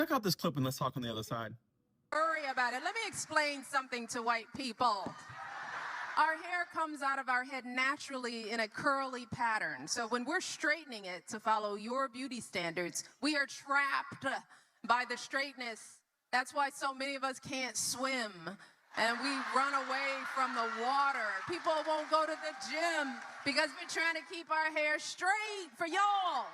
Check out this clip and let's talk on the other side. Worry about it. Let me explain something to white people. Our hair comes out of our head naturally in a curly pattern. So when we're straightening it to follow your beauty standards, we are trapped by the straightness. That's why so many of us can't swim and we run away from the water. People won't go to the gym because we're trying to keep our hair straight for y'all.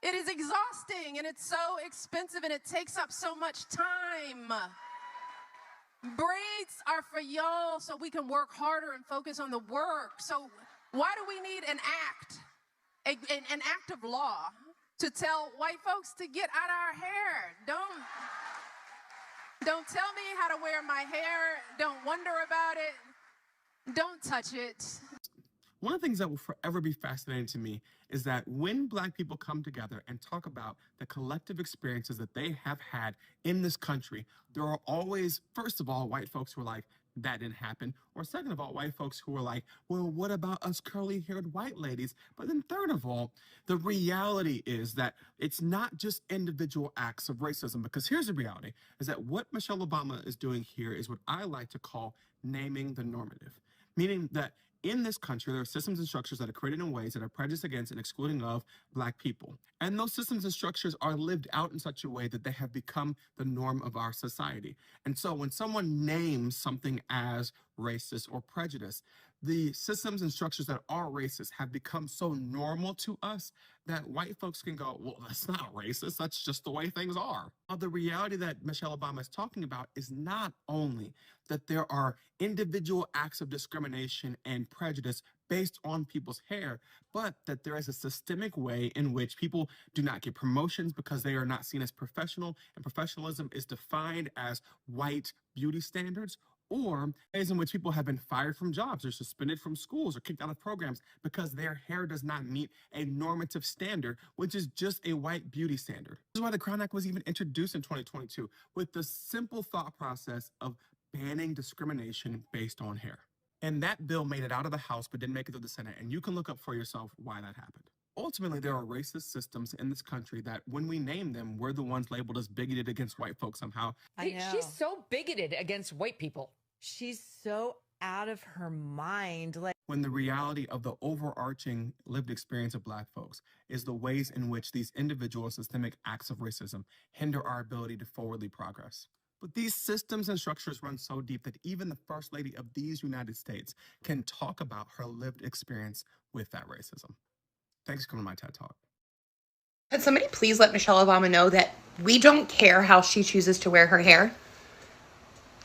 It is exhausting and it's so expensive and it takes up so much time. Braids are for y'all so we can work harder and focus on the work. So why do we need an act, an act of law to tell white folks to get out our hair? Don't tell me how to wear my hair. Don't wonder about it. Don't touch it. One of the things that will forever be fascinating to me is that when Black people come together and talk about the collective experiences that they have had in this country, there are always, first of all, white folks who are like, that didn't happen. Or second of all, white folks who are like, well, what about us curly-haired white ladies? But then third of all, the reality is that it's not just individual acts of racism, because here's the reality, is that what Michelle Obama is doing here is what I like to call naming the normative, meaning that in this country, there are systems and structures that are created in ways that are prejudiced against and excluding of Black people. And those systems and structures are lived out in such a way that they have become the norm of our society. And so when someone names something as racist or prejudice, the systems and structures that are racist have become so normal to us that white folks can go, well, that's not racist. That's just the way things are. Now, the reality that Michelle Obama is talking about is not only that there are individual acts of discrimination and prejudice based on people's hair, but that there is a systemic way in which people do not get promotions because they are not seen as professional, and professionalism is defined as white beauty standards, or ways in which people have been fired from jobs or suspended from schools or kicked out of programs because their hair does not meet a normative standard, which is just a white beauty standard. This is why the Crown Act was even introduced in 2022 with the simple thought process of banning discrimination based on hair. And that bill made it out of the House but didn't make it to the Senate, and you can look up for yourself why that happened. Ultimately, there are racist systems in this country that when we name them, we're the ones labeled as bigoted against white folks somehow. I know. She's so bigoted against white people. She's so out of her mind. Like, when the reality of the overarching lived experience of Black folks is the ways in which these individual systemic acts of racism hinder our ability to forwardly progress. But these systems and structures run so deep that even the First Lady of these United States can talk about her lived experience with that racism. Thanks for coming to my TED Talk. Could somebody please let Michelle Obama know that we don't care how she chooses to wear her hair?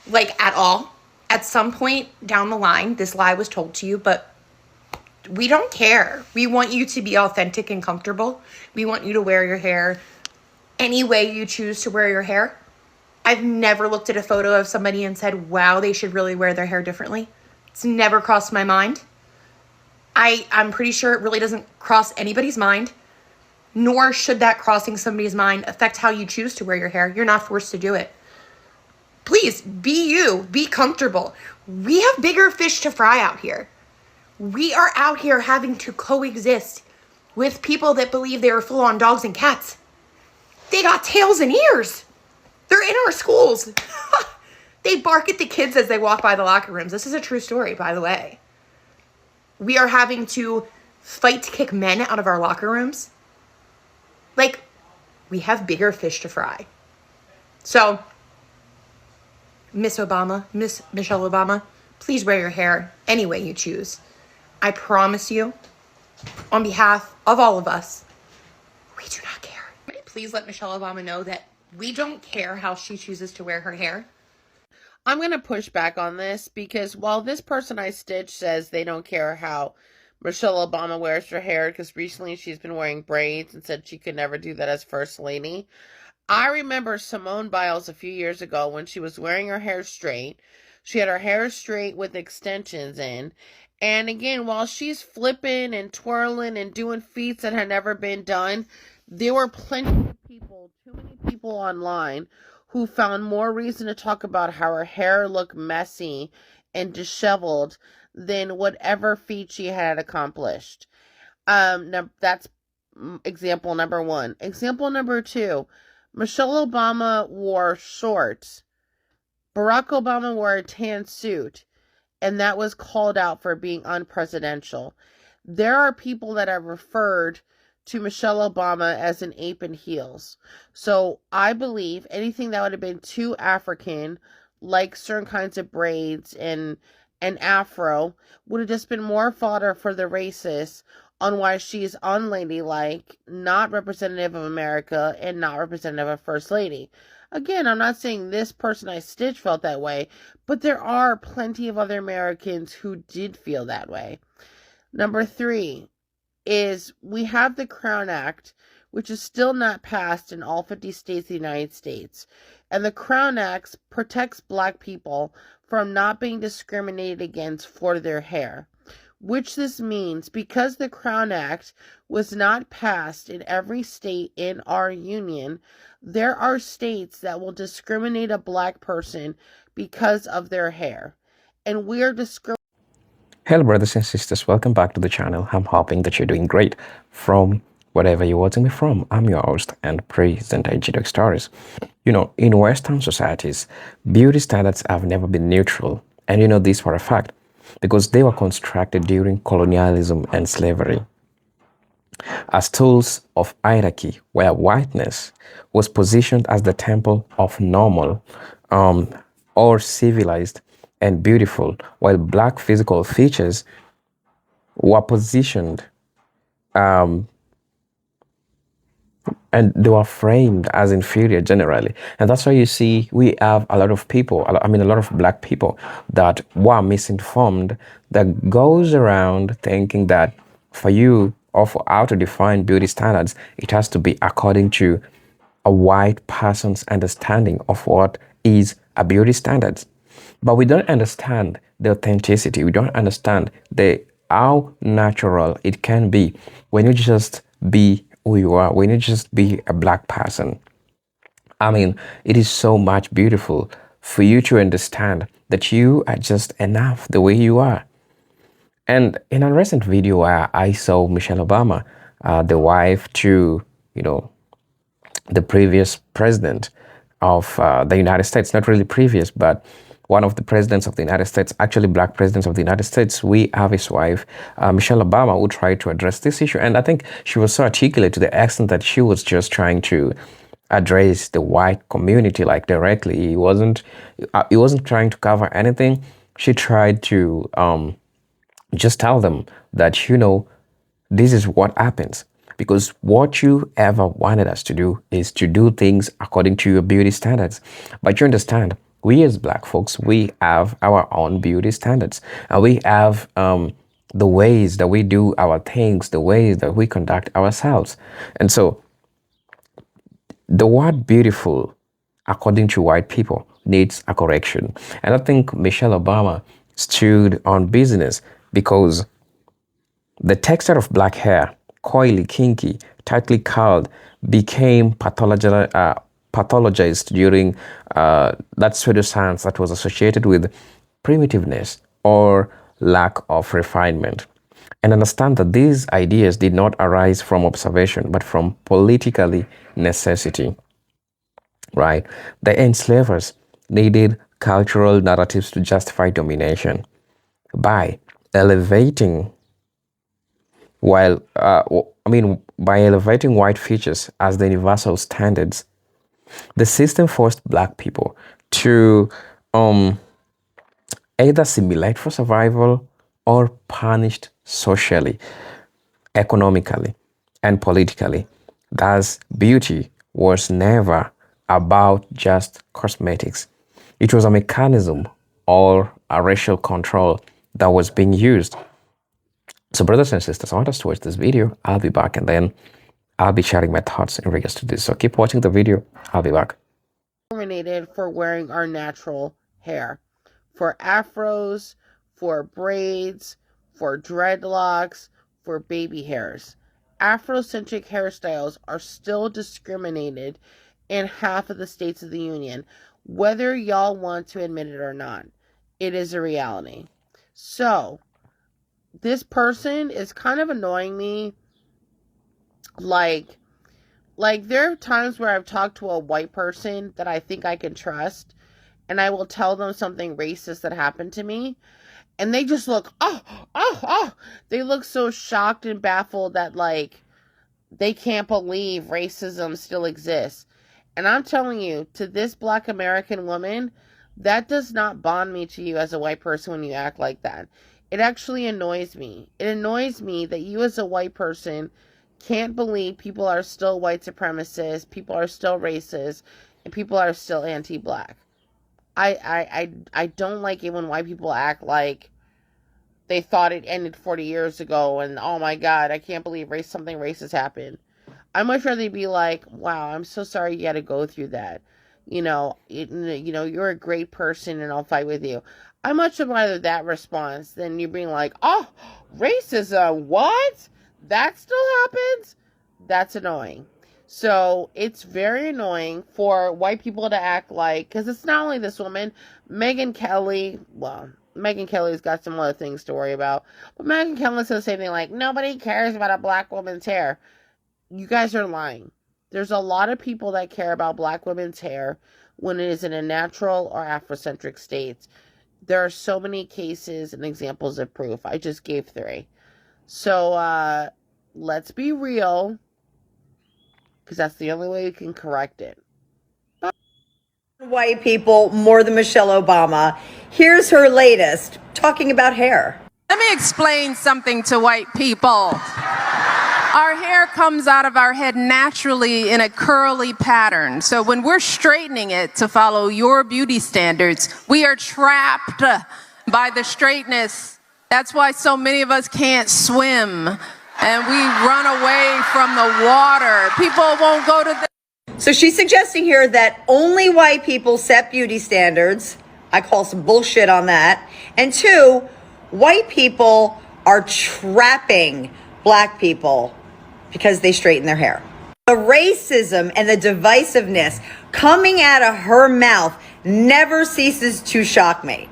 Like, at all. At some point down the line, this lie was told to you, but we don't care. We want you to be authentic and comfortable. We want you to wear your hair any way you choose to wear your hair. I've never looked at a photo of somebody and said, wow, they should really wear their hair differently. It's never crossed my mind. I'm pretty sure it really doesn't cross anybody's mind, nor should that crossing somebody's mind affect how you choose to wear your hair. You're not forced to do it. Please, be you. Be comfortable. We have bigger fish to fry out here. We are out here having to coexist with people that believe they are full-on dogs and cats. They got tails and ears. They're in our schools. They bark at the kids as they walk by the locker rooms. This is a true story, by the way. We are having to fight to kick men out of our locker rooms. Like, we have bigger fish to fry. So, Miss Michelle Obama, please wear your hair any way you choose. I promise you, on behalf of all of us, we do not care. Please let Michelle Obama know that we don't care how she chooses to wear her hair. I'm going to push back on this because while this person I stitched says they don't care how Michelle Obama wears her hair because recently she's been wearing braids and said she could never do that as First Lady, I remember Simone Biles a few years ago when she was wearing her hair straight. She had her hair straight with extensions in. And again, while she's flipping and twirling and doing feats that had never been done, there were plenty of people, too many people online, who found more reason to talk about how her hair looked messy and disheveled than whatever feat she had accomplished. Now, that's example number one. Example number two, Michelle Obama wore shorts. Barack Obama wore a tan suit, and that was called out for being unpresidential. There are people that have referred to Michelle Obama as an ape in heels. So I believe anything that would have been too African, like certain kinds of braids and an afro, would have just been more fodder for the racists on why she is unladylike, not representative of America, and not representative of First Lady. Again, I'm not saying this person I stitched felt that way, but there are plenty of other Americans who did feel that way. Number 3 is we have the Crown Act, which is still not passed in all 50 states of the United States. And the Crown Act protects Black people from not being discriminated against for their hair. Which this means, because the Crown Act was not passed in every state in our union, there are states that will discriminate a Black person because of their hair. And we are discriminating. Hello brothers and sisters, welcome back to the channel. I'm hoping that you're doing great from wherever you're watching me from. I'm your host and presenter RAGED Stories. You know, in Western societies, beauty standards have never been neutral. And you know this for a fact, because they were constructed during colonialism and slavery as tools of hierarchy, where whiteness was positioned as the temple of normal or civilized and beautiful, while Black physical features were positioned and they were framed as inferior generally. And that's why you see we have a lot of people, a lot of Black people that were misinformed, that goes around thinking that for you or for how to define beauty standards, it has to be according to a white person's understanding of what is a beauty standard. But we don't understand the authenticity. We don't understand how natural it can be when you just be who you are, when you just be a Black person. I mean, it is so much beautiful for you to understand that you are just enough the way you are. And in a recent video, I saw Michelle Obama, the wife to, the previous president of the United States, not really previous, but one of the presidents of the United States, actually Black presidents of the United States. We have his wife, Michelle Obama, who tried to address this issue. And I think she was so articulate to the extent that she was just trying to address the white community like directly. He wasn't trying to cover anything. She tried to just tell them that, this is what happens. Because what you ever wanted us to do is to do things according to your beauty standards. But you understand, we as Black folks, we have our own beauty standards. And we have the ways that we do our things, the ways that we conduct ourselves. And so the word beautiful, according to white people, needs a correction. And I think Michelle Obama stood on business because the texture of Black hair, coily, kinky, tightly curled, became pathologized during that pseudoscience that was associated with primitiveness or lack of refinement. And understand that these ideas did not arise from observation, but from politically necessity, right? The enslavers needed cultural narratives to justify domination by elevating by elevating white features as the universal standards. The system forced Black people to either assimilate for survival or punished socially, economically, and politically. Thus, beauty was never about just cosmetics. It was a mechanism or a racial control that was being used. So brothers and sisters, I want us to watch this video. I'll be back and then I'll be sharing my thoughts in regards to this. So keep watching the video. I'll be back. Discriminated for wearing our natural hair. For afros, for braids, for dreadlocks, for baby hairs. Afrocentric hairstyles are still discriminated in half of the states of the union, whether y'all want to admit it or not. It is a reality. So, this person is kind of annoying me. Like Like, there are times where I've talked to a white person that I think I can trust, and I will tell them something racist that happened to me, and they just look, they look so shocked and baffled that, like, they can't believe racism still exists. And I'm telling you, to this Black American woman, that does not bond me to you as a white person when you act like that. It actually annoys me. It annoys me that you as a white person can't believe people are still white supremacists, people are still racist, and people are still anti-Black. I don't like it when white people act like they thought it ended 40 years ago and, oh my God, I can't believe something racist happened. I'd much rather be like, wow, I'm so sorry you had to go through that. You're a great person and I'll fight with you. I much rather that response than you being like, oh, racism, what? That still happens? That's annoying. So it's very annoying for white people to act like, because it's not only this woman, Megyn Kelly's got some other things to worry about. But Megyn Kelly says the same thing like, nobody cares about a Black woman's hair. You guys are lying. There's a lot of people that care about Black women's hair when it is in a natural or Afrocentric state. There are so many cases and examples of proof. I just gave 3. So, let's be real, because that's the only way you can correct it. White people more than Michelle Obama. Here's her latest, talking about hair. Let me explain something to white people. Our hair comes out of our head naturally in a curly pattern. So when we're straightening it to follow your beauty standards, we are trapped by the straightness. That's why so many of us can't swim and we run away from the water. People won't go to the... So she's suggesting here that only white people set beauty standards. I call some bullshit on that. And 2, white people are trapping Black people because they straighten their hair. The racism and the divisiveness coming out of her mouth never ceases to shock me.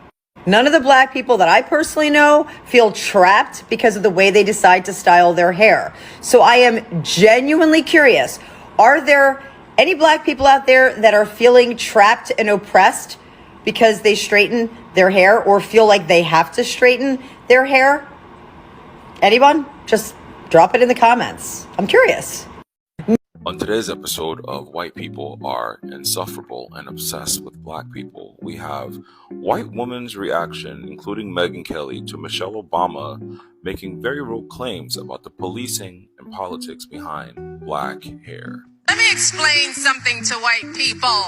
None of the Black people that I personally know feel trapped because of the way they decide to style their hair. So I am genuinely curious. Are there any Black people out there that are feeling trapped and oppressed because they straighten their hair or feel like they have to straighten their hair? Anyone? Just drop it in the comments. I'm curious. On today's episode of White People Are Insufferable and Obsessed with Black People, we have white woman's reaction, including Megyn Kelly, to Michelle Obama making very real claims about the policing and politics behind Black hair. Let me explain something to white people.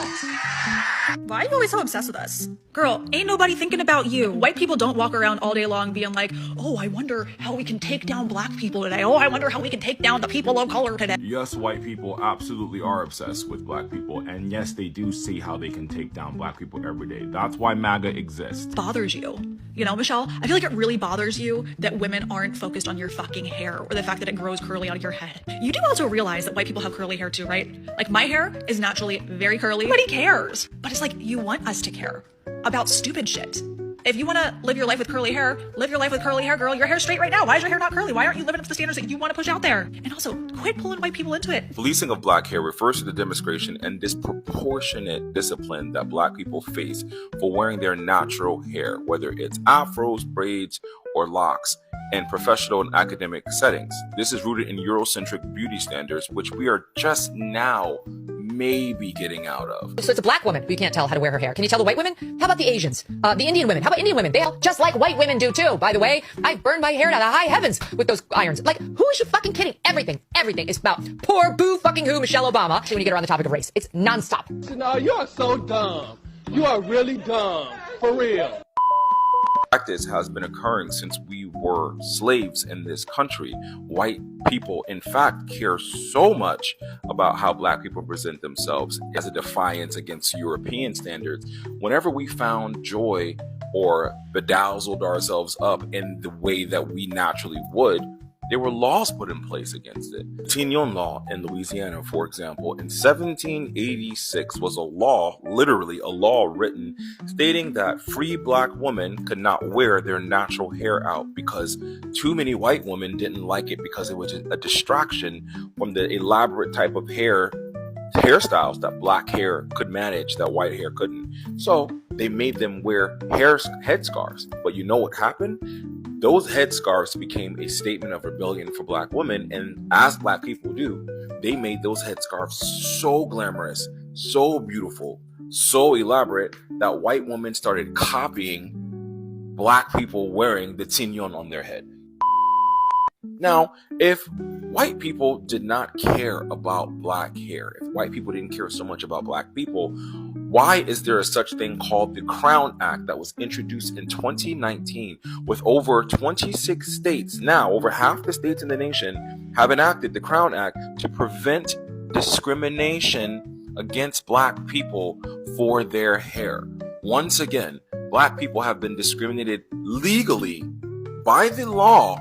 Why are you always so obsessed with us? Girl, ain't nobody thinking about you. White people don't walk around all day long being like, oh, I wonder how we can take down Black people today. Oh, I wonder how we can take down the people of color today. Yes, white people absolutely are obsessed with Black people. And yes, they do see how they can take down Black people every day. That's why MAGA exists. Bothers you. You know, Michelle, I feel like it really bothers you that women aren't focused on your fucking hair or the fact that it grows curly out of your head. You do also realize that white people have curly hair too, right? Like, my hair is naturally very curly. Nobody cares. But it's like, you want us to care about stupid shit. If you want to live your life with curly hair, live your life with curly hair, girl. Your hair's straight right now. Why is your hair not curly? Why aren't you living up to the standards that you want to push out there? And also, quit pulling white people into it. Policing of Black hair refers to the demonstration and disproportionate discipline that Black people face for wearing their natural hair, whether it's afros, braids, or locks, in professional and academic settings. This is rooted in Eurocentric beauty standards, which we are just now maybe getting out of. So it's a Black woman who you can't tell how to wear her hair. Can you tell the white women? How about the Asians? The Indian women? How about Indian women? They all just like white women do too. By the way, I burned my hair to the high heavens with those irons. Like, who is you fucking kidding? Everything is about poor boo fucking who Michelle Obama. When you get around the topic of race, it's nonstop. No, you are so dumb. You are really dumb. For real. Practice has been occurring since we were slaves in this country. White people, in fact, care so much about how Black people present themselves as a defiance against European standards. Whenever we found joy or bedazzled ourselves up in the way that we naturally would, there were laws put in place against it. The Tignon Law in Louisiana, for example, in 1786 was a law, literally a law written, stating that free black women could not wear their natural hair out because too many white women didn't like it because it was a distraction from the elaborate type of hairstyles that black hair could manage that white hair couldn't. So they made them wear headscarves. But you know what happened? Those headscarves became a statement of rebellion for black women, and as black people do, they made those headscarves so glamorous, so beautiful, so elaborate that white women started copying black people wearing the tignon on their head. Now, if white people did not care about black hair, if white people didn't care so much about black people, why is there a such thing called the Crown Act that was introduced in 2019 with over 26 states, now over half the states in the nation, have enacted the Crown Act to prevent discrimination against black people for their hair? Once again, black people have been discriminated legally by the law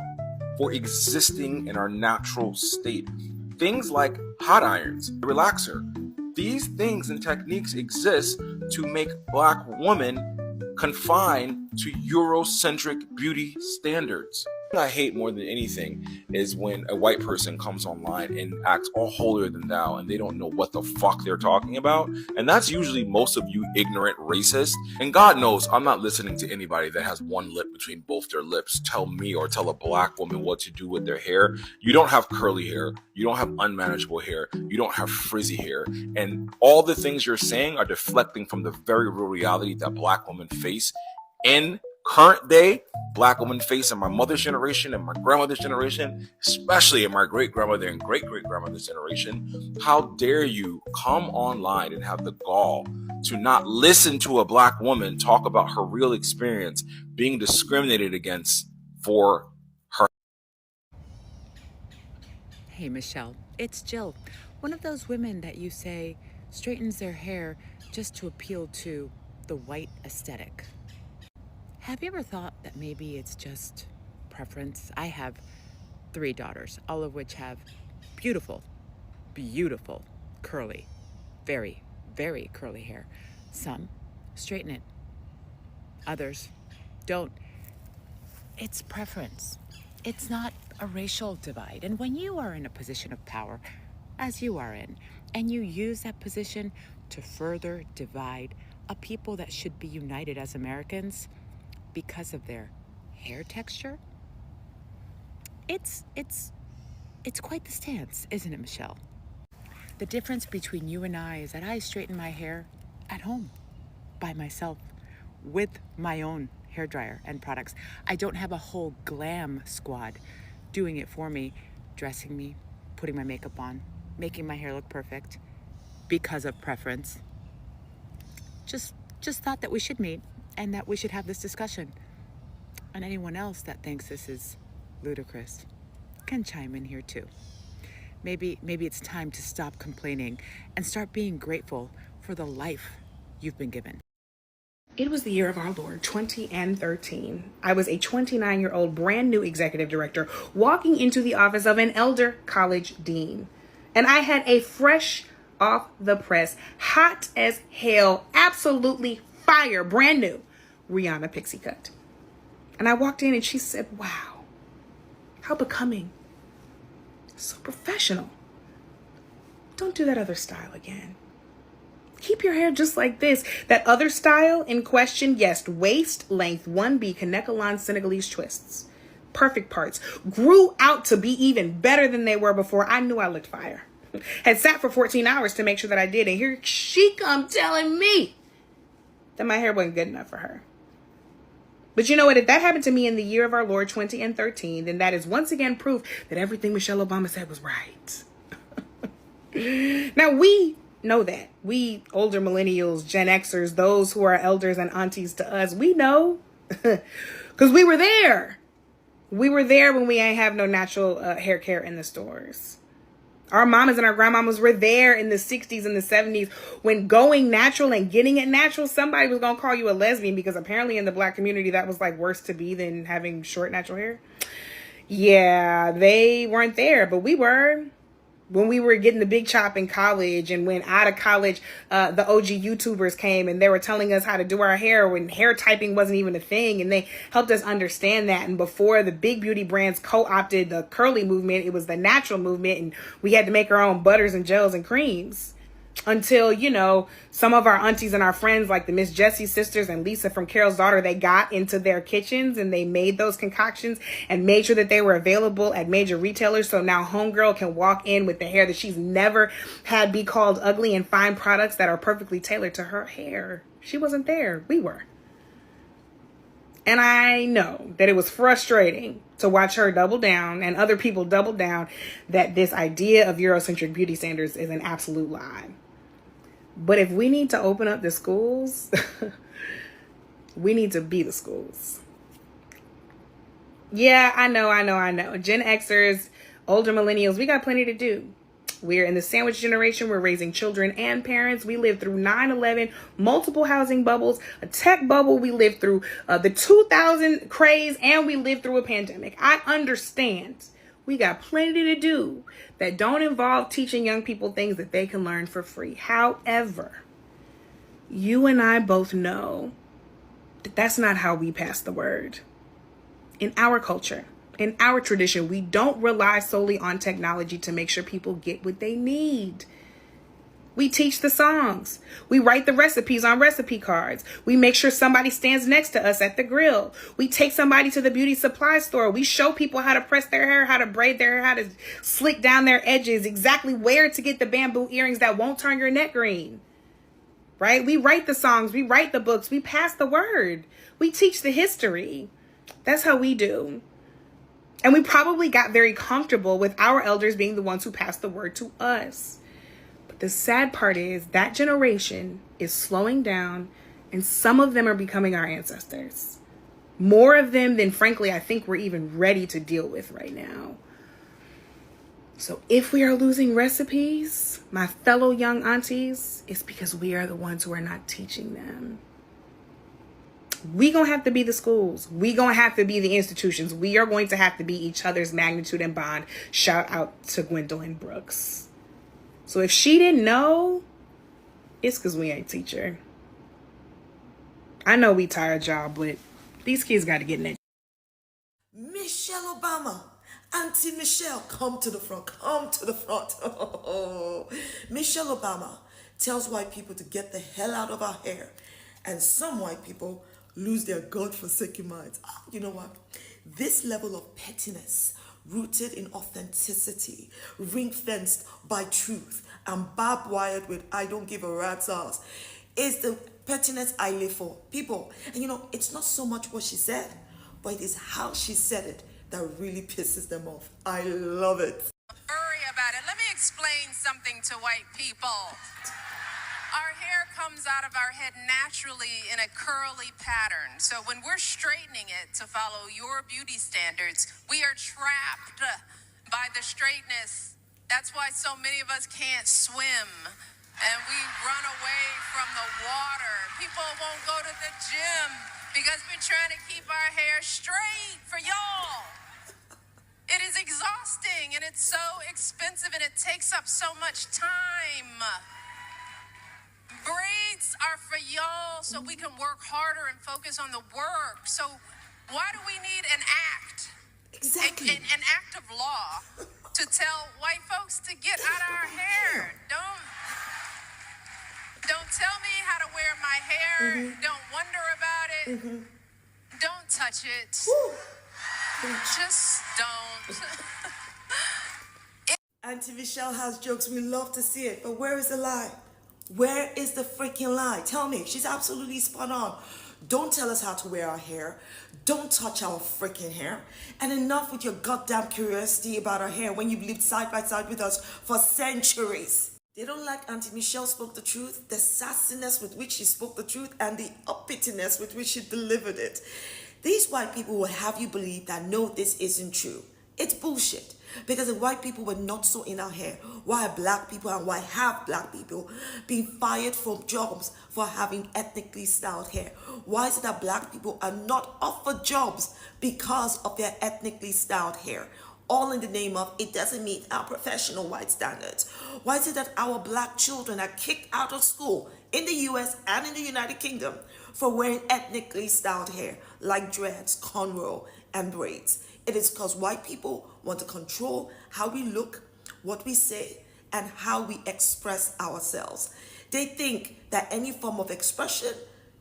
for existing in our natural state. Things like hot irons, relaxer, these things and techniques exist to make black women confined to Eurocentric beauty standards. What I hate more than anything is when a white person comes online and acts all holier than thou and they don't know what the fuck they're talking about. And that's usually most of you ignorant racists. And God knows I'm not listening to anybody that has one lip between both their lips tell me or tell a black woman what to do with their hair. You don't have curly hair. You don't have unmanageable hair. You don't have frizzy hair. And all the things you're saying are deflecting from the very real reality that black women face in current day. Black women face in my mother's generation and my grandmother's generation, especially in my great-grandmother and great-great-grandmother's generation. How dare you come online and have the gall to not listen to a black woman talk about her real experience being discriminated against for her. Hey, Michelle, it's Jill. One of those women that you say straightens their hair just to appeal to the white aesthetic. Have you ever thought that maybe it's just preference? I have 3 daughters, all of which have beautiful, beautiful, curly, very, very curly hair. Some straighten it, others don't. It's preference. It's not a racial divide. And when you are in a position of power, as you are in, and you use that position to further divide a people that should be united as Americans, because of their hair texture, it's quite the stance, isn't it, Michelle? The difference between you and I is that I straighten my hair at home by myself with my own hairdryer and products. I don't have a whole glam squad doing it for me, dressing me, putting my makeup on, making my hair look perfect because of preference. Just thought that we should meet and that we should have this discussion. And anyone else that thinks this is ludicrous can chime in here too. Maybe it's time to stop complaining and start being grateful for the life you've been given. It was the year of our Lord, 2013. I was a 29-year-old brand new executive director walking into the office of an elder college dean. And I had a fresh off the press, hot as hell, absolutely fire, brand new Rihanna pixie cut. And I walked in and she said, "Wow, how becoming. So professional. Don't do that other style again. Keep your hair just like this." That other style in question, yes, waist length 1B Kanekalon Senegalese twists. Perfect parts. Grew out to be even better than they were before. I knew I looked fire. Had sat for 14 hours to make sure that I did. And here she come telling me that my hair wasn't good enough for her. But you know what? If that happened to me in the year of our Lord 2013, then that is once again proof that everything Michelle Obama said was right. Now, we know that. We older millennials, Gen Xers, those who are elders and aunties to us, we know because we were there. We were there when we ain't have no natural hair care in the stores. Our mamas and our grandmamas were there in the 60s and the 70s when going natural and getting it natural, somebody was going to call you a lesbian because apparently in the black community that was like worse to be than having short natural hair. Yeah, they weren't there, but we were. When we were getting the big chop in college, and when out of college, the OG YouTubers came and they were telling us how to do our hair when hair typing wasn't even a thing, and they helped us understand that. And before the big beauty brands co-opted the curly movement, it was the natural movement, and we had to make our own butters and gels and creams. Until, you know, some of our aunties and our friends, like the Miss Jessie sisters and Lisa from Carol's Daughter, they got into their kitchens and they made those concoctions and made sure that they were available at major retailers. So now homegirl can walk in with the hair that she's never had be called ugly and find products that are perfectly tailored to her hair. She wasn't there. We were. And I know that it was frustrating to watch her double down and other people double down that this idea of Eurocentric beauty standards is an absolute lie. But if we need to open up the schools, we need to be the schools. Yeah, I know. Gen Xers, older millennials, we got plenty to do. We're in the sandwich generation. We're raising children and parents. We lived through 9/11, multiple housing bubbles, a tech bubble. We lived through the 2000 craze, and we lived through a pandemic. I understand. We got plenty to do that don't involve teaching young people things that they can learn for free. However, you and I both know that that's not how we pass the word. In our culture, in our tradition, we don't rely solely on technology to make sure people get what they need. We teach the songs. We write the recipes on recipe cards. We make sure somebody stands next to us at the grill. We take somebody to the beauty supply store. We show people how to press their hair, how to braid their hair, how to slick down their edges, exactly where to get the bamboo earrings that won't turn your neck green. Right? We write the songs. We write the books. We pass the word. We teach the history. That's how we do. And we probably got very comfortable with our elders being the ones who passed the word to us. But the sad part is that generation is slowing down, and some of them are becoming our ancestors. More of them than, frankly, I think we're even ready to deal with right now. So if we are losing recipes, my fellow young aunties, it's because we are the ones who are not teaching them. We gonna have to be the schools. We gonna have to be the institutions. We are going to have to be each other's magnitude and bond. Shout out to Gwendolyn Brooks. So if she didn't know, it's because we ain't teach her. I know we tired y'all, but these kids got to get in it. Michelle Obama, Auntie Michelle, come to the front, come to the front. Michelle Obama tells white people to get the hell out of our hair, and some white people lose their godforsaken minds. You know what? This level of pettiness, rooted in authenticity, ring-fenced by truth, and barbed wired with I don't give a rat's ass, is the pettiness I live for. People, and you know, it's not so much what she said, but it is how she said it that really pisses them off. I love it. Worry about it. Let me explain something to white people. Our hair comes out of our head naturally in a curly pattern. So when we're straightening it to follow your beauty standards, we are trapped by the straightness. That's why so many of us can't swim and we run away from the water. People won't go to the gym because we're trying to keep our hair straight for y'all. It is exhausting and it's so expensive and it takes up so much time. Braids are for y'all so we can work harder and focus on the work. So why do we need an act? Exactly. An act of law to tell white folks to get out of our hair. Don't tell me how to wear my hair. Don't wonder about it. Don't touch it. Just don't. Auntie Michelle has jokes. We love to see it. But where is the lie? Where is the freaking lie? Tell me. She's absolutely spot on. Don't tell us how to wear our hair. Don't touch our freaking hair. And enough with your goddamn curiosity about our hair when you've lived side by side with us for centuries. They don't like Auntie Michelle spoke the truth, the sassiness with which she spoke the truth, and the uppityness with which she delivered it. These white people will have you believe that no, this isn't true. It's bullshit. Because if white people were not so in our hair, why are black people and why have black people been fired from jobs for having ethnically styled hair? Why is it that black people are not offered jobs because of their ethnically styled hair? All in the name of it doesn't meet our professional white standards. Why is it that our black children are kicked out of school in the US and in the United Kingdom for wearing ethnically styled hair like dreads, cornrow, and braids? It is because white people want to control how we look, what we say, and how we express ourselves. They think that any form of expression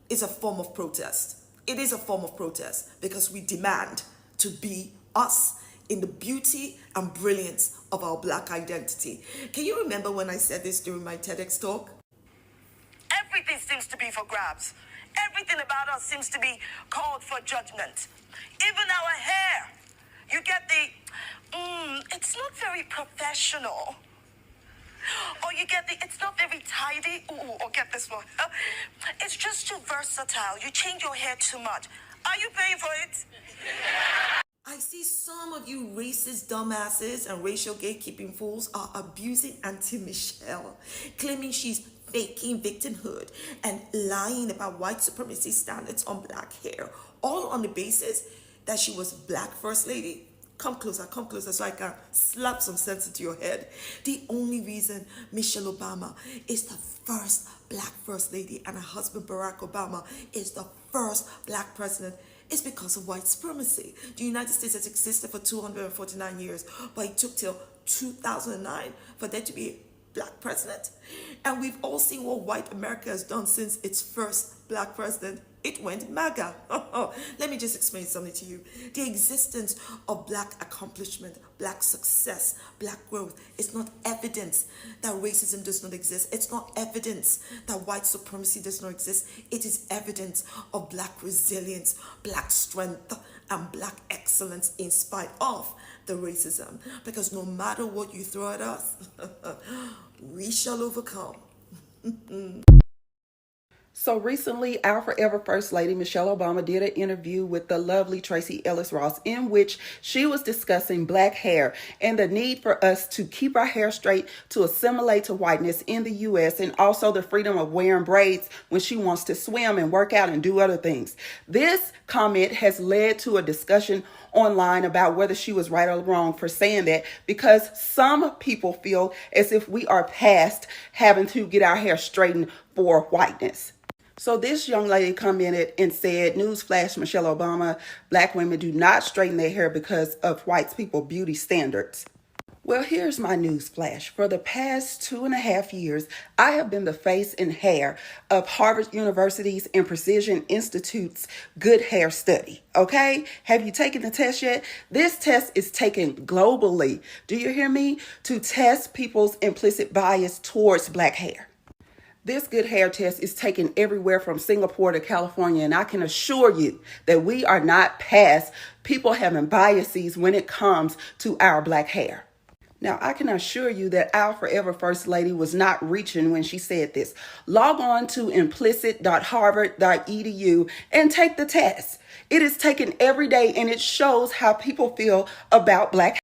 is a form of protest. It is a form of protest because we demand to be us in the beauty and brilliance of our black identity. Can you remember when I said this during my TEDx talk? Everything seems to be for grabs. Everything about us seems to be called for judgment. Even our hair. You get the, it's not very professional. Or you get the, it's not very tidy. Or get this one. It's just too versatile. You change your hair too much. Are you paying for it? I see some of you racist dumbasses and racial gatekeeping fools are abusing Auntie Michelle, claiming she's faking victimhood and lying about white supremacy standards on black hair, all on the basis that she was black first lady. Come closer so I can slap some sense into your head. The only reason Michelle Obama is the first black first lady and her husband Barack Obama is the first black president is because of white supremacy. The United States has existed for 249 years, but it took till 2009 for there to be a black president. And we've all seen what white America has done since its first black president. It went MAGA. Let me just explain something to you. The existence of black accomplishment, black success, black growth is not evidence that racism does not exist. It's not evidence that white supremacy does not exist. It is evidence of black resilience, black strength, and black excellence in spite of the racism. Because no matter what you throw at us, we shall overcome. So recently, our forever First Lady Michelle Obama did an interview with the lovely Tracee Ellis Ross in which she was discussing black hair and the need for us to keep our hair straight to assimilate to whiteness in the U.S. and also the freedom of wearing braids when she wants to swim and work out and do other things. This comment has led to a discussion online about whether she was right or wrong for saying that, because some people feel as if we are past having to get our hair straightened for whiteness. So this young lady commented and said, newsflash, Michelle Obama, black women do not straighten their hair because of white people beauty standards. Well, here's my newsflash. For the past 2.5 years, I have been the face and hair of Harvard University's and Precision Institute's Good Hair Study. Okay? Have you taken the test yet? This test is taken globally. Do you hear me? To test people's implicit bias towards black hair. This good hair test is taken everywhere from Singapore to California, and I can assure you that we are not past people having biases when it comes to our black hair. Now, I can assure you that our forever First Lady was not reaching when she said this. Log on to implicit.harvard.edu and take the test. It is taken every day, and it shows how people feel about black hair.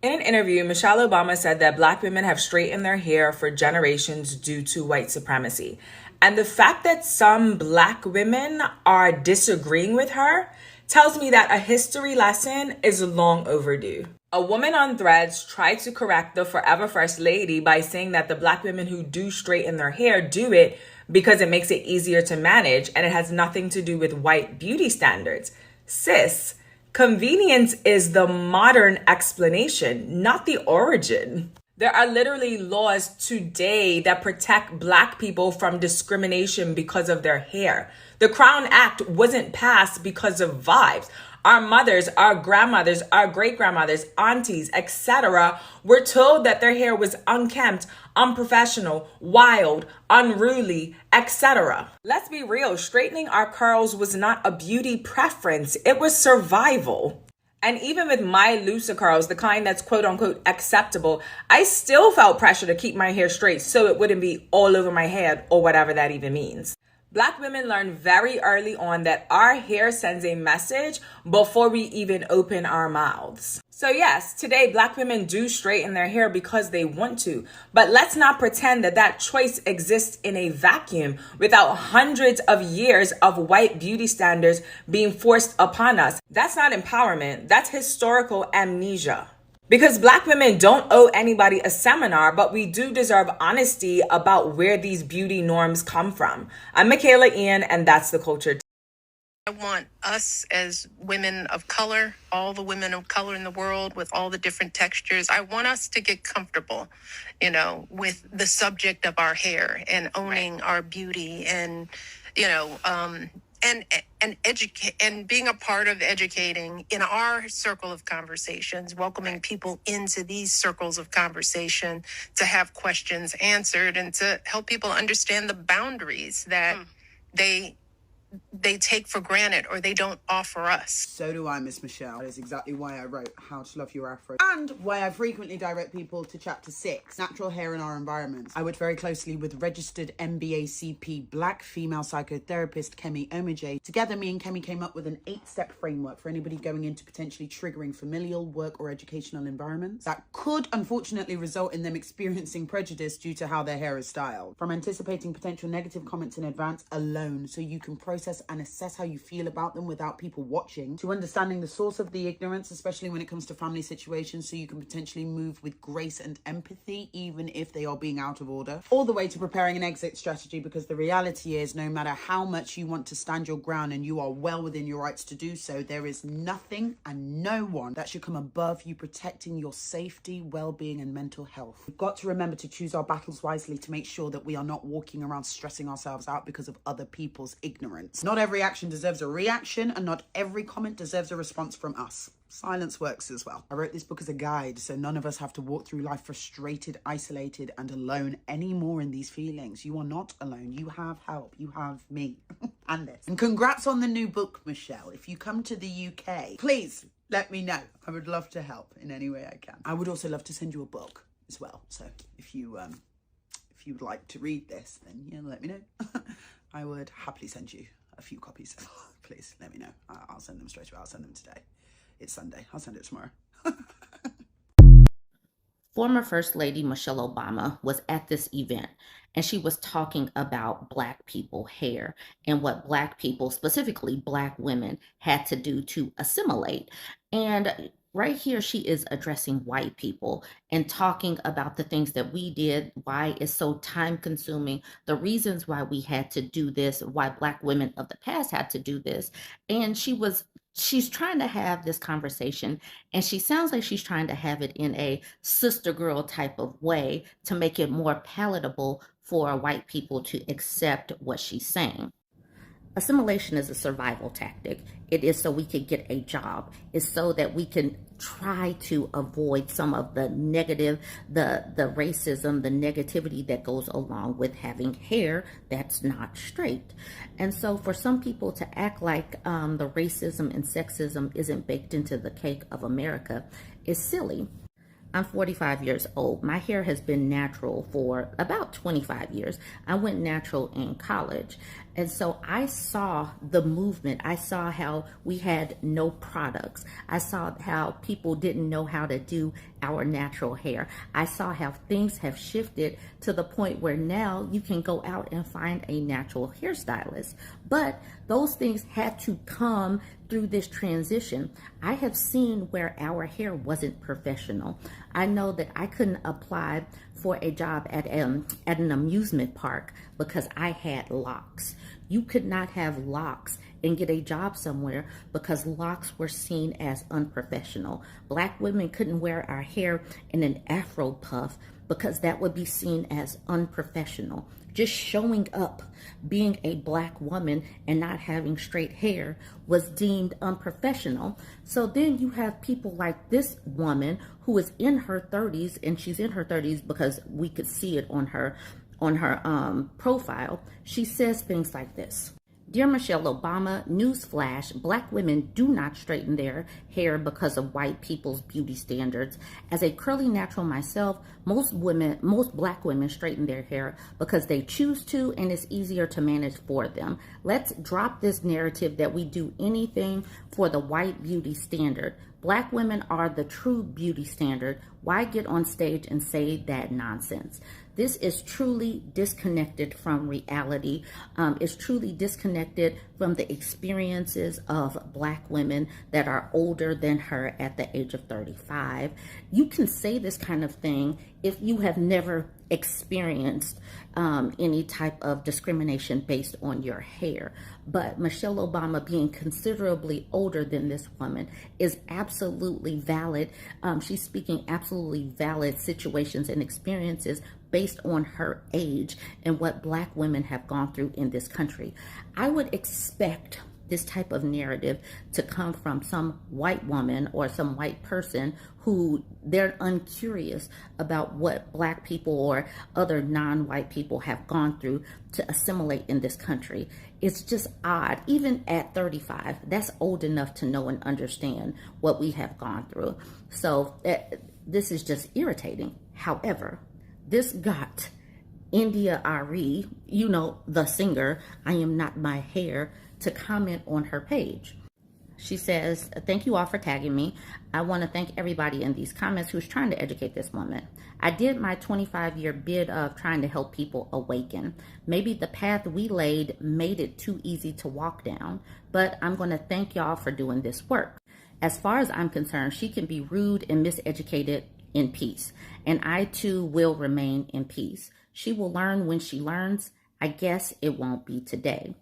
In an interview, Michelle Obama said that black women have straightened their hair for generations due to white supremacy. And the fact that some black women are disagreeing with her tells me that a history lesson is long overdue. A woman on Threads tried to correct the forever First Lady by saying that the black women who do straighten their hair do it because it makes it easier to manage and it has nothing to do with white beauty standards. Sis, convenience is the modern explanation, not the origin. There are literally laws today that protect black people from discrimination because of their hair. The Crown Act wasn't passed because of vibes. Our mothers, our grandmothers, our great-grandmothers, aunties, etc. were told that their hair was unkempt, unprofessional, wild, unruly, etc. Let's be real, straightening our curls was not a beauty preference, it was survival. And even with my looser curls, the kind that's quote-unquote acceptable, I still felt pressure to keep my hair straight so it wouldn't be all over my head or whatever that even means. Black women learn very early on that our hair sends a message before we even open our mouths. So yes, today Black women do straighten their hair because they want to, but let's not pretend that that choice exists in a vacuum without hundreds of years of white beauty standards being forced upon us. That's not empowerment, that's historical amnesia. Because Black women don't owe anybody a seminar, but we do deserve honesty about where these beauty norms come from. I'm Michaela Ian, and that's The Culture. I want us as women of color, all the women of color in the world with all the different textures, I want us to get comfortable, with the subject of our hair and owning our beauty and, and educate and being a part of educating in our circle of conversations, welcoming people into these circles of conversation to have questions answered and to help people understand the boundaries that they take for granted or they don't offer us. So do I, Miss Michelle. That is exactly why I wrote How to Love Your Afro, and why I frequently direct people to Chapter 6, Natural Hair in Our Environments. I worked very closely with registered MBACP Black female psychotherapist Kemi Omije. Together, me and Kemi came up with an 8-step framework for anybody going into potentially triggering familial, work, or educational environments that could unfortunately result in them experiencing prejudice due to how their hair is styled. From anticipating potential negative comments in advance alone so you can process and assess how you feel about them without people watching, to understanding the source of the ignorance, especially when it comes to family situations, so you can potentially move with grace and empathy even if they are being out of order, all the way to preparing an exit strategy, because the reality is no matter how much you want to stand your ground and you are well within your rights to do so, there is nothing and no one that should come above you protecting your safety, well-being and mental health. We've got to remember to choose our battles wisely to make sure that we are not walking around stressing ourselves out because of other people's ignorance. Not every action deserves a reaction, and not every comment deserves a response from us. Silence works as well. I wrote this book as a guide, so none of us have to walk through life frustrated, isolated, and alone anymore in these feelings. You are not alone. You have help. You have me and this. And congrats on the new book, Michelle. If you come to the UK, please let me know. I would love to help in any way I can. I would also love to send you a book as well. So if you would like to read this, then let me know. I would happily send you a few copies. Please let me know. I'll send them straight away. I'll send them today. It's Sunday. I'll send it tomorrow. Former First Lady Michelle Obama was at this event, and she was talking about Black people hair and what Black people, specifically Black women, had to do to assimilate. And right here, she is addressing white people and talking about the things that we did, why it's so time consuming, the reasons why we had to do this, why Black women of the past had to do this. And she's trying to have this conversation, and she sounds like she's trying to have it in a sister girl type of way to make it more palatable for white people to accept what she's saying. Assimilation is a survival tactic. It is so we could get a job. It's so that we can try to avoid some of the negative, the racism, the negativity that goes along with having hair that's not straight. And so for some people to act like the racism and sexism isn't baked into the cake of America is silly. I'm 45 years old. My hair has been natural for about 25 years. I went natural in college. And so I saw the movement. I saw how we had no products. I saw how people didn't know how to do our natural hair. I saw how things have shifted to the point where now you can go out and find a natural hairstylist. But those things had to come through this transition. I have seen where our hair wasn't professional. I know that I couldn't apply for a job at an amusement park because I had locks. You could not have locks and get a job somewhere because locks were seen as unprofessional. Black women couldn't wear our hair in an afro puff because that would be seen as unprofessional. Just showing up, being a Black woman and not having straight hair was deemed unprofessional. So then you have people like this woman who is in her 30s, and she's in her 30s because we could see it on her profile. She says things like this: Dear Michelle Obama, newsflash, Black women do not straighten their hair because of white people's beauty standards. As a curly natural myself, most Black women straighten their hair because they choose to and it's easier to manage for them. Let's drop this narrative that we do anything for the white beauty standard. Black women are the true beauty standard. Why get on stage and say that nonsense? This is truly disconnected from reality. It's truly disconnected from the experiences of Black women that are older than her at the age of 35. You can say this kind of thing if you have never experienced any type of discrimination based on your hair. But Michelle Obama, being considerably older than this woman, is absolutely valid. She's speaking absolutely valid situations and experiences based on her age and what Black women have gone through in this country. I would expect this type of narrative to come from some white woman or some white person who they're uncurious about what Black people or other non-white people have gone through to assimilate in this country. It's just odd. Even at 35, that's old enough to know and understand what we have gone through. So this is just irritating. However, this got India Ari, you know, the singer, I Am Not My Hair, to comment on her page. She says, thank you all for tagging me. I want to thank everybody in these comments who's trying to educate this woman. I did my 25-year bid of trying to help people awaken. Maybe the path we laid made it too easy to walk down, but I'm going to thank y'all for doing this work. As far as I'm concerned, she can be rude and miseducated in peace, and I too will remain in peace. She will learn when she learns. I guess it won't be today.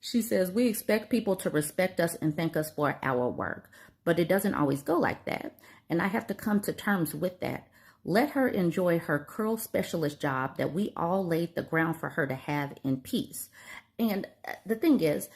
She says, we expect people to respect us and thank us for our work, but it doesn't always go like that. And I have to come to terms with that. Let her enjoy her curl specialist job that we all laid the ground for her to have in peace. And the thing is,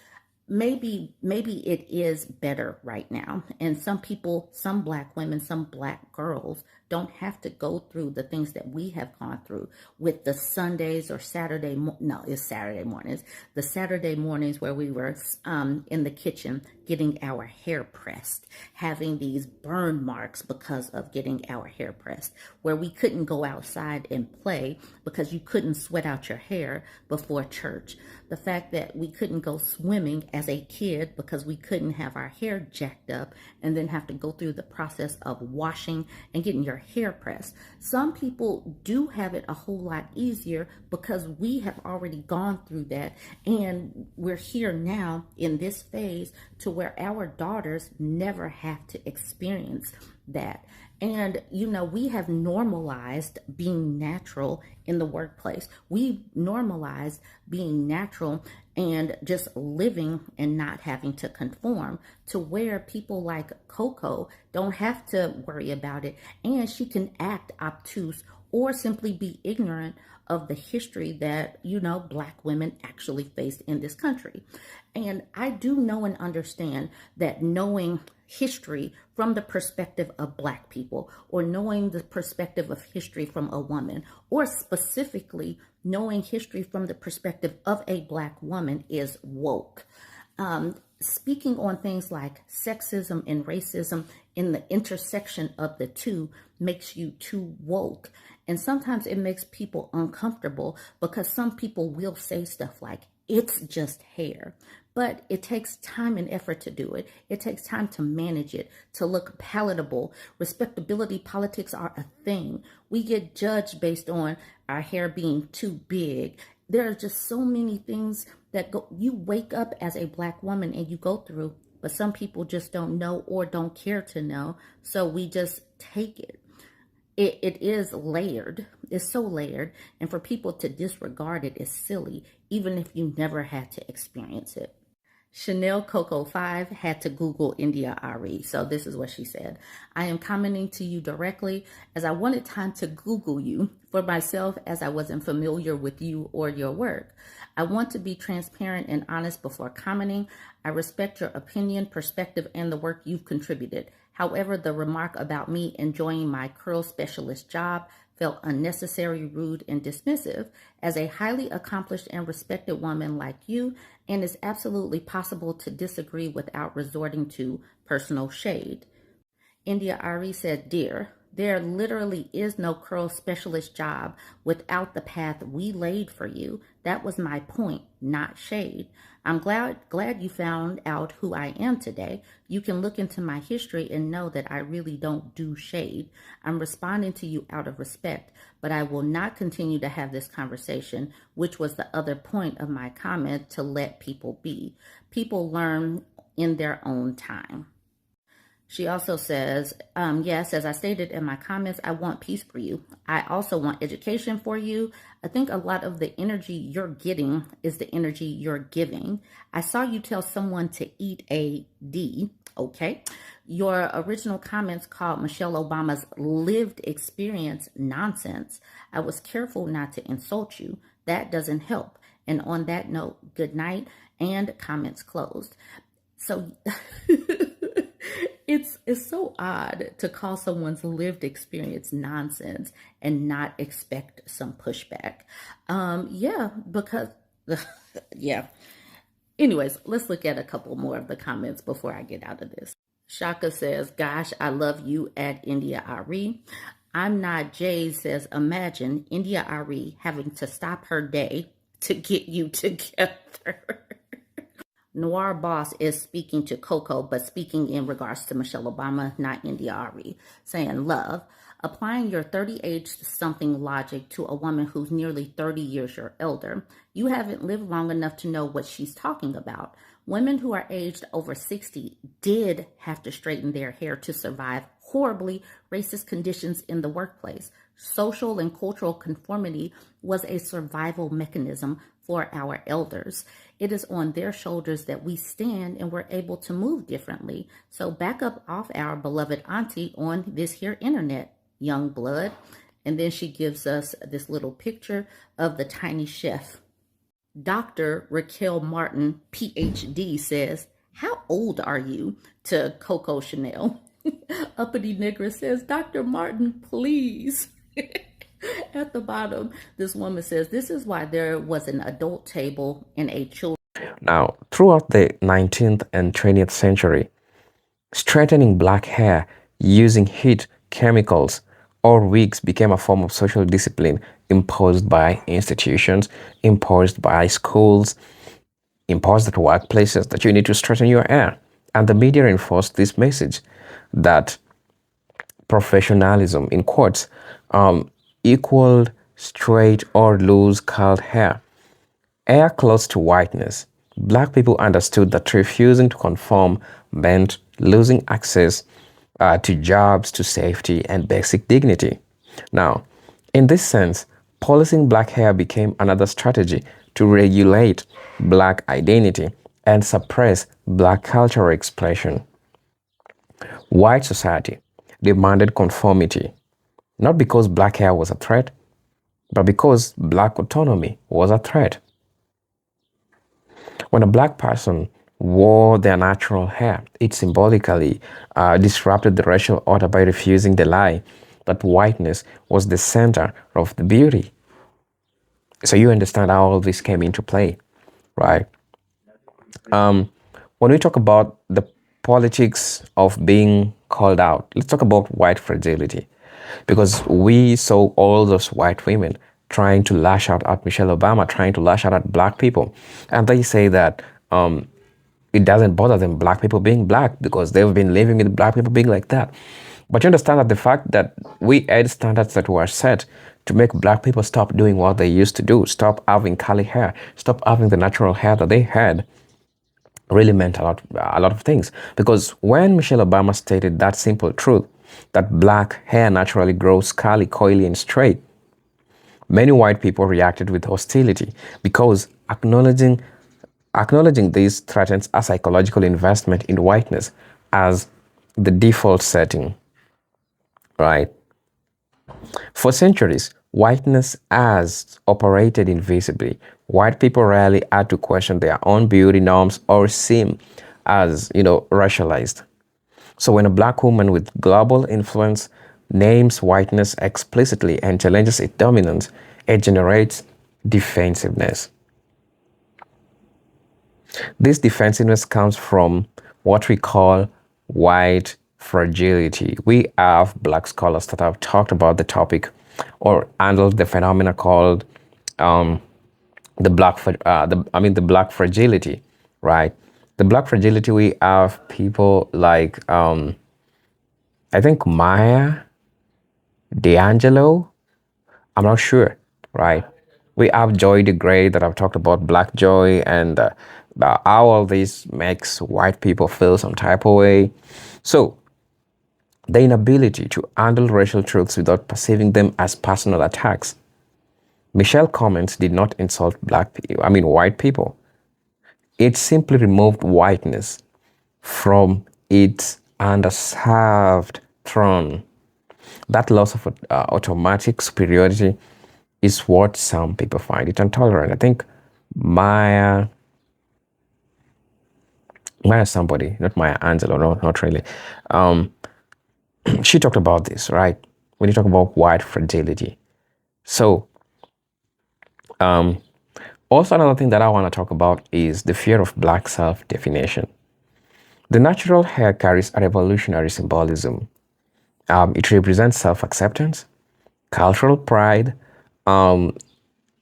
maybe it is better right now. And some people, some Black women, some Black girls don't have to go through the things that we have gone through with the Sundays or Saturday mornings, the Saturday mornings where we were in the kitchen getting our hair pressed, having these burn marks because of getting our hair pressed, where we couldn't go outside and play because you couldn't sweat out your hair before church. The fact that we couldn't go swimming as a kid because we couldn't have our hair jacked up and then have to go through the process of washing and getting your hair pressed. Some people do have it a whole lot easier because we have already gone through that, and we're here now in this phase to where our daughters never have to experience that. And, you know, we have normalized being natural in the workplace. We normalized being natural and just living and not having to conform, to where people like Coco don't have to worry about it. And she can act obtuse or simply be ignorant of the history that, you know, Black women actually faced in this country. And I do know and understand that knowing history from the perspective of Black people, or knowing the perspective of history from a woman, or specifically knowing history from the perspective of a Black woman is woke. Speaking on things like sexism and racism in the intersection of the two makes you too woke. And sometimes it makes people uncomfortable because some people will say stuff like, it's just hair. But it takes time and effort to do it. It takes time to manage it, to look palatable. Respectability politics are a thing. We get judged based on our hair being too big. There are just so many things that you wake up as a Black woman and you go through, but some people just don't know or don't care to know. So we just take it. It is layered. It's so layered. And for people to disregard it is silly, even if you never had to experience it. Chanel Coco 5 had to Google India Ari. So this is what she said. I am commenting to you directly as I wanted time to Google you for myself, as I wasn't familiar with you or your work. I want to be transparent and honest before commenting. I respect your opinion, perspective, and the work you've contributed. However, the remark about me enjoying my curl specialist job felt unnecessary, rude, and dismissive. As a highly accomplished and respected woman like you, and it's absolutely possible to disagree without resorting to personal shade. India Ari said, Dear, there literally is no curl specialist job without the path we laid for you. That was my point, not shade. I'm glad you found out who I am today. You can look into my history and know that I really don't do shade. I'm responding to you out of respect, but I will not continue to have this conversation, which was the other point of my comment, to let people be. People learn in their own time. She also says, yes, as I stated in my comments, I want peace for you. I also want education for you. I think a lot of the energy you're getting is the energy you're giving. I saw you tell someone to eat a D. Okay. Your original comments called Michelle Obama's lived experience nonsense. I was careful not to insult you. That doesn't help. And on that note, good night and comments closed. So it's so odd to call someone's lived experience nonsense and not expect some pushback. Because yeah. Anyways, let's look at a couple more of the comments before I get out of this. Shaka says, gosh, I love you at India Ari. I'm not Jay says, imagine India Ari having to stop her day to get you together. Noir Boss is speaking to Coco, but speaking in regards to Michelle Obama, not India Ari, saying, love, applying your 30-age-something logic to a woman who's nearly 30 years your elder. You haven't lived long enough to know what she's talking about. Women who are aged over 60 did have to straighten their hair to survive horribly racist conditions in the workplace. Social and cultural conformity was a survival mechanism for our elders. It is on their shoulders that we stand and we're able to move differently. So back up off our beloved auntie on this here internet, young blood. And then she gives us this little picture of the tiny chef. Dr. Raquel Martin, PhD, says, how old are you? To Coco Chanel. Uppity Nigger says, Dr. Martin, please. At the bottom, this woman says, this is why there was an adult table in a children's. Now, throughout the 19th and 20th century, straightening black hair using heat, chemicals, or wigs became a form of social discipline imposed by institutions, imposed by schools, imposed at workplaces, that you need to straighten your hair. And the media reinforced this message that professionalism, in quotes, equaled straight or loose curled hair. Hair close to whiteness. Black people understood that refusing to conform meant losing access to jobs, to safety, and basic dignity. Now, in this sense, policing black hair became another strategy to regulate black identity and suppress black cultural expression. White society demanded conformity, not because black hair was a threat, but because black autonomy was a threat. When a black person wore their natural hair, it symbolically disrupted the racial order by refusing the lie that whiteness was the center of the beauty. So you understand how all this came into play, right? When we talk about the politics of being called out, let's talk about white fragility. Because we saw all those white women trying to lash out at Michelle Obama, trying to lash out at black people. And they say that it doesn't bother them, black people being black, because they've been living with black people being like that. But you understand that the fact that we had standards that were set to make black people stop doing what they used to do, stop having curly hair, stop having the natural hair that they had, really meant a lot of things. Because when Michelle Obama stated that simple truth, that black hair naturally grows curly, coily, and straight, many white people reacted with hostility, because acknowledging this threatens a psychological investment in whiteness as the default setting, right? For centuries, whiteness has operated invisibly. White people rarely had to question their own beauty norms or seem as, racialized. So when a black woman with global influence names whiteness explicitly and challenges its dominance, it generates defensiveness. This defensiveness comes from what we call white fragility. We have black scholars that have talked about the topic or handled the phenomena called the black fragility, right? The black fragility, we have people like I think Maya D'Angelo. I'm not sure, right? We have Joy the Great that I've talked about, Black Joy, and how all this makes white people feel some type of way. So the inability to handle racial truths without perceiving them as personal attacks. Michelle's comments did not insult white people. It simply removed whiteness from its underserved throne. That loss of automatic superiority is what some people find it intolerant. I think Maya somebody, not Maya Angelou, no, not really. She talked about this, right? When you talk about white fragility. So, also another thing that I want to talk about is the fear of black self-definition. The natural hair carries a revolutionary symbolism. It represents self-acceptance, cultural pride, and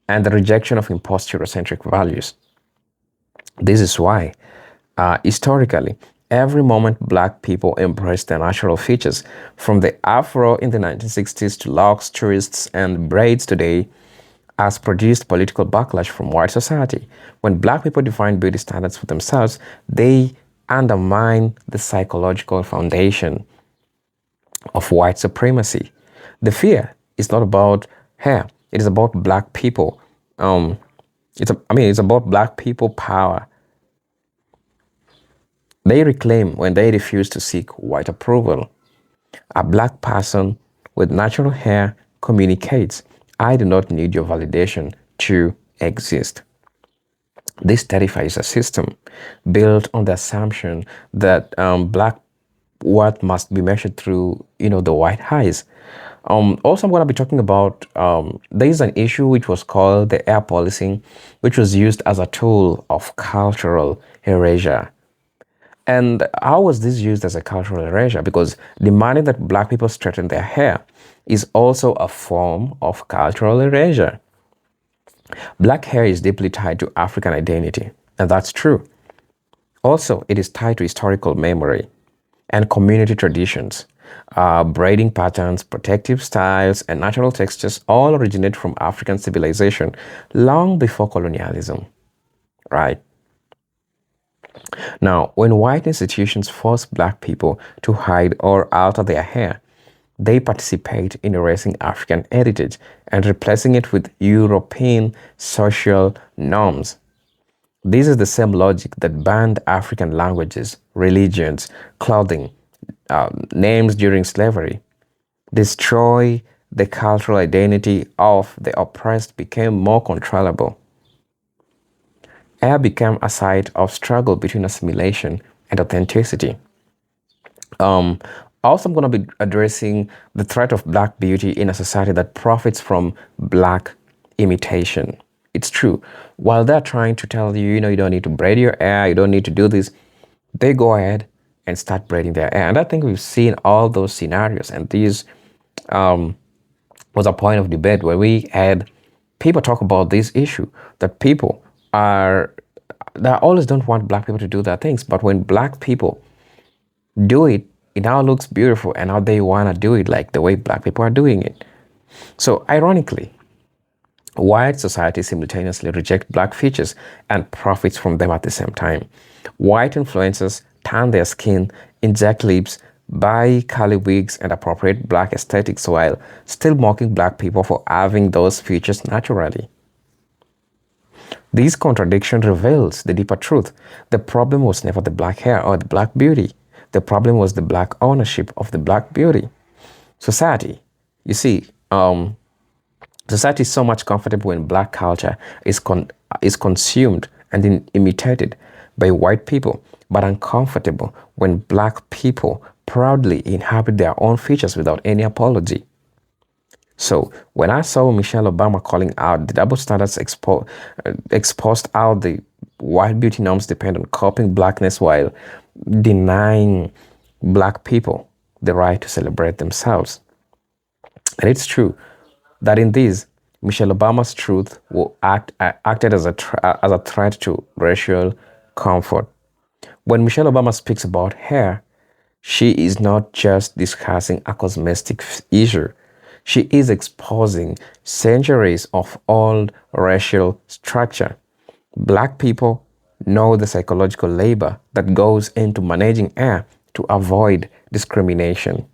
the rejection of imposed Eurocentric values. This is why, historically, every moment black people embraced their natural features, from the afro in the 1960s to locks, twists, and braids today, has produced political backlash from white society. When black people define beauty standards for themselves, they undermine the psychological foundation of white supremacy. The fear is not about hair. It is about black people. It's about black people power. They reclaim when they refuse to seek white approval. A black person with natural hair communicates, I do not need your validation to exist. This terrifies a system built on the assumption that black what must be measured through, the white eyes. Also, I'm going to be talking about, there is an issue which was called the air policing, which was used as a tool of cultural erasure. And how was this used as a cultural erasure? Because demanding that black people straighten their hair is also a form of cultural erasure. Black hair is deeply tied to African identity, and that's true. Also, it is tied to historical memory and community traditions. Braiding patterns, protective styles, and natural textures all originate from African civilization long before colonialism, right? Now, when white institutions force black people to hide or alter their hair, they participate in erasing African heritage and replacing it with European social norms. This is the same logic that banned African languages, religions, clothing, names during slavery. Destroy the cultural identity of the oppressed became more controllable. Hair became a site of struggle between assimilation and authenticity. Also, I'm going to be addressing the threat of black beauty in a society that profits from black imitation. It's true. While they're trying to tell you, you don't need to braid your hair, you don't need to do this, they go ahead and start braiding their hair. And I think we've seen all those scenarios. And this was a point of debate where we had people talk about this issue, that people they always don't want black people to do their things. But when black people do it, it now looks beautiful, and now they want to do it like the way black people are doing it. So ironically, white society simultaneously rejects black features and profits from them at the same time. White influencers tan their skin, inject lips, buy curly wigs, and appropriate black aesthetics while still mocking black people for having those features naturally. This contradiction reveals the deeper truth. The problem was never the black hair or the black beauty. The problem was the black ownership of the black beauty. Society, you see, society is so much comfortable when black culture is consumed and then imitated by white people, but uncomfortable when black people proudly inhabit their own features without any apology. So when I saw Michelle Obama calling out the double standards exposed out the white beauty norms depend on copying blackness while denying black people the right to celebrate themselves. And it's true that in this, Michelle Obama's truth acted as a threat to racial comfort. When Michelle Obama speaks about hair, she is not just discussing a cosmetic issue. She is exposing centuries of old racial structure. Black people know the psychological labor that goes into managing hair to avoid discrimination.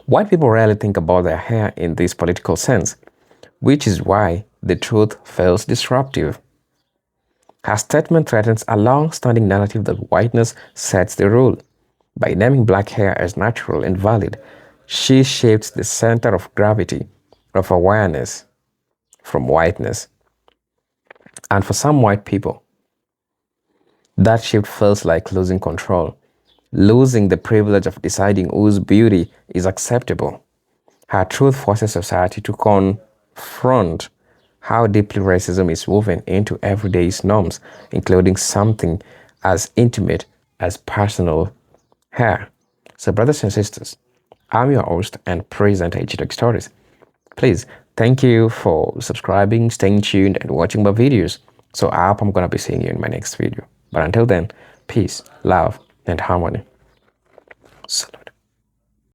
White people rarely think about their hair in this political sense, which is why the truth feels disruptive. Her statement threatens a long-standing narrative that whiteness sets the rule. By naming black hair as natural and valid, she shifts the center of gravity of awareness from whiteness. And for some white people, that shift feels like losing control, losing the privilege of deciding whose beauty is acceptable. Her truth forces society to confront how deeply racism is woven into everyday norms, including something as intimate as personal hair. So, brothers and sisters, I'm your host and presenter, HTech Stories. Please, thank you for subscribing, staying tuned, and watching my videos. So I hope I'm going to be seeing you in my next video. But until then, peace, love, and harmony. Salam.